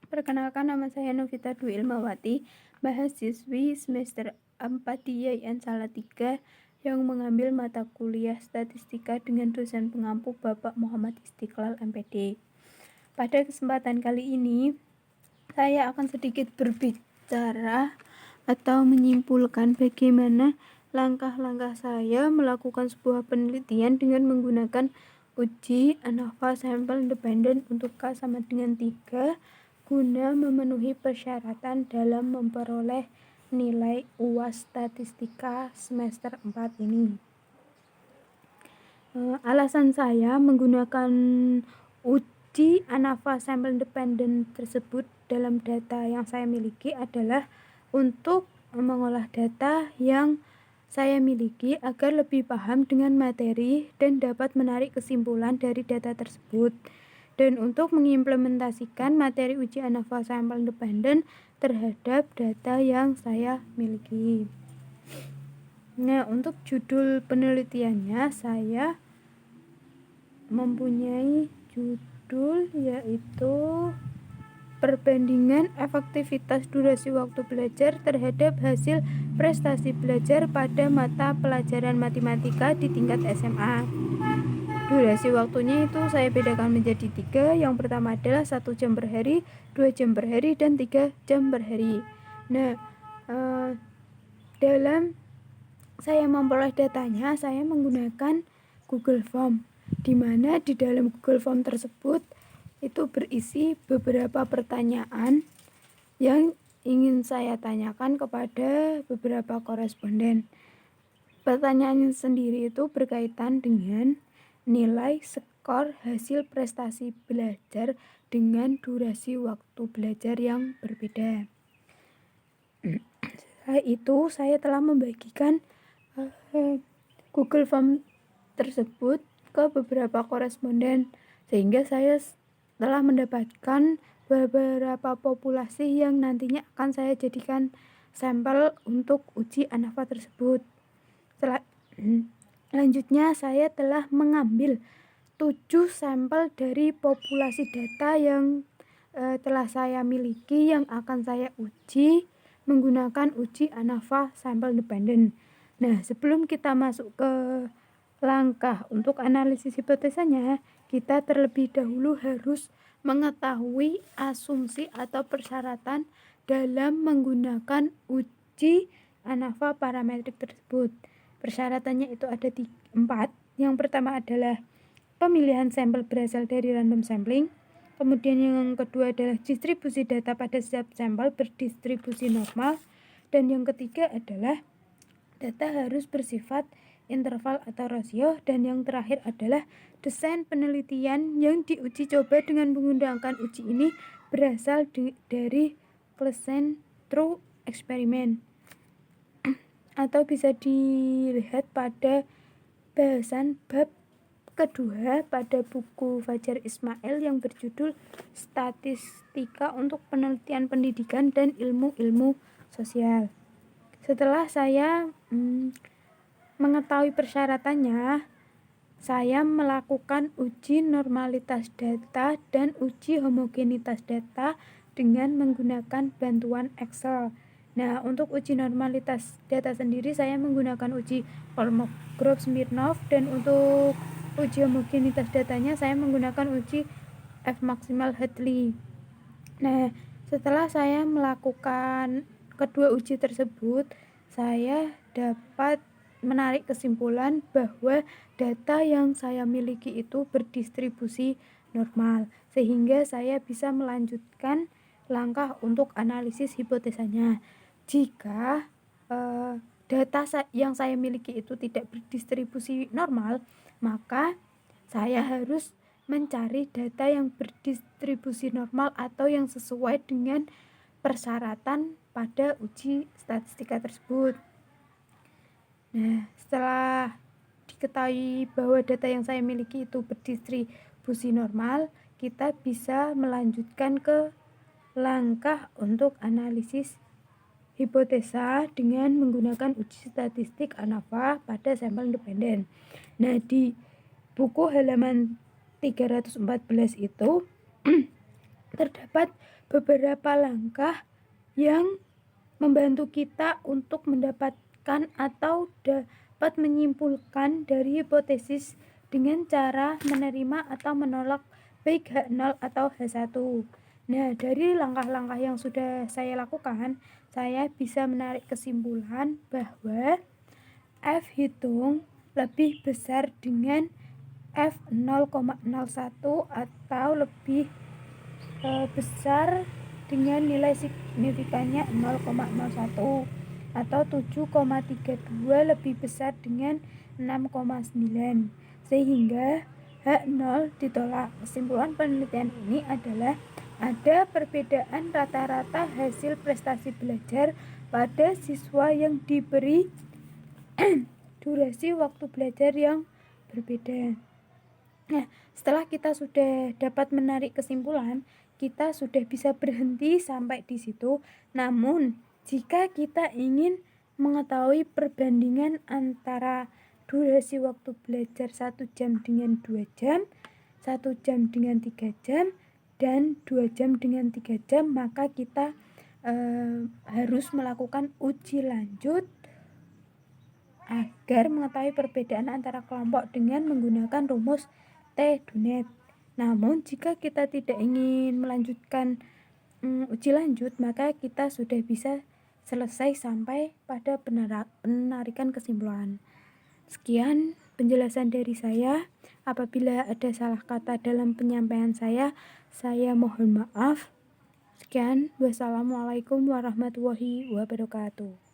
Perkenalkan, nama saya Novita Dwi Ilmawati, mahasiswi semester 4 di YIN Salatiga yang mengambil mata kuliah statistika dengan dosen pengampu Bapak Muhammad Istiqlal MPD. Pada kesempatan kali ini, saya akan sedikit berbicara atau menyimpulkan bagaimana langkah-langkah saya melakukan sebuah penelitian dengan menggunakan uji ANOVA sampel independen untuk K sama dengan 3 guna memenuhi persyaratan dalam memperoleh nilai UAS statistika semester 4 ini. Alasan saya menggunakan uji ANOVA sampel independen tersebut dalam data yang saya miliki adalah untuk mengolah data yang saya miliki agar lebih paham dengan materi dan dapat menarik kesimpulan dari data tersebut, dan untuk mengimplementasikan materi uji ANOVA sampel independen terhadap data yang saya miliki. Nah, untuk judul penelitiannya saya mempunyai judul yaitu perbandingan efektivitas durasi waktu belajar terhadap hasil prestasi belajar pada mata pelajaran matematika di tingkat SMA. Durasi waktunya itu saya bedakan menjadi 3. Yang pertama adalah 1 jam per hari, 2 jam per hari, dan 3 jam per hari. Nah, dalam saya memperoleh datanya, saya menggunakan Google Form, di mana di dalam Google Form tersebut itu berisi beberapa pertanyaan yang ingin saya tanyakan kepada beberapa koresponden. Pertanyaan sendiri itu berkaitan dengan nilai skor hasil prestasi belajar dengan durasi waktu belajar yang berbeda. Setelah itu saya telah membagikan Google Form tersebut ke beberapa koresponden, sehingga saya telah mendapatkan beberapa populasi yang nantinya akan saya jadikan sampel untuk uji ANOVA tersebut. Selanjutnya saya telah mengambil 7 sampel dari populasi data yang telah saya miliki yang akan saya uji menggunakan uji ANOVA sampel independen. Nah, sebelum kita masuk ke langkah untuk analisis hipotesanya, kita terlebih dahulu harus mengetahui asumsi atau persyaratan dalam menggunakan uji ANOVA parametrik tersebut. Persyaratannya itu ada 4. Yang pertama adalah pemilihan sampel berasal dari random sampling. Kemudian yang kedua adalah distribusi data pada setiap sampel berdistribusi normal. Dan yang ketiga adalah data harus bersifat interval atau rasio. Dan yang terakhir adalah desain penelitian yang diuji coba dengan menggunakan uji ini berasal dari Klessen True Experiment, atau bisa dilihat pada bahasan bab kedua pada buku Fajar Ismail yang berjudul Statistika untuk Penelitian Pendidikan dan Ilmu-Ilmu Sosial. Setelah saya mengetahui persyaratannya, saya melakukan uji normalitas data dan uji homogenitas data dengan menggunakan bantuan Excel. Nah, untuk uji normalitas data sendiri saya menggunakan uji Kolmogorov-Smirnov, dan untuk uji homogenitas datanya saya menggunakan uji F maksimal Hadley. Nah, setelah saya melakukan kedua uji tersebut, saya dapat menarik kesimpulan bahwa data yang saya miliki itu berdistribusi normal, sehingga saya bisa melanjutkan langkah untuk analisis hipotesanya. Jika data yang saya miliki itu tidak berdistribusi normal, maka saya harus mencari data yang berdistribusi normal atau yang sesuai dengan persyaratan pada uji statistika tersebut. Nah, setelah diketahui bahwa data yang saya miliki itu berdistribusi normal, kita bisa melanjutkan ke langkah untuk analisis hipotesa dengan menggunakan uji statistik ANOVA pada sampel independen. Nah, di buku halaman 314 itu terdapat beberapa langkah yang membantu kita untuk mendapatkan atau dapat menyimpulkan dari hipotesis dengan cara menerima atau menolak baik H0 atau H1. Nah, dari langkah-langkah yang sudah saya lakukan, saya bisa menarik kesimpulan bahwa F hitung lebih besar dengan F 0,01 atau lebih besar dengan nilai signifikannya 0,01 atau 7,32 lebih besar dengan 6,9 sehingga H0 ditolak. Kesimpulan penelitian ini adalah ada perbedaan rata-rata hasil prestasi belajar pada siswa yang diberi durasi waktu belajar yang berbeda. Nah, setelah kita sudah dapat menarik kesimpulan, kita sudah bisa berhenti sampai di situ. Namun, jika kita ingin mengetahui perbandingan antara durasi waktu belajar 1 jam dengan 2 jam, 1 jam dengan 3 jam, dan 2 jam dengan 3 jam, maka kita harus melakukan uji lanjut agar mengetahui perbedaan antara kelompok dengan menggunakan rumus T-Dunet. Namun jika kita tidak ingin melanjutkan uji lanjut, maka kita sudah bisa selesai sampai pada penarikan kesimpulan. Sekian penjelasan dari saya. Apabila ada salah kata dalam penyampaian saya mohon maaf. Sekian, wassalamualaikum warahmatullahi wabarakatuh.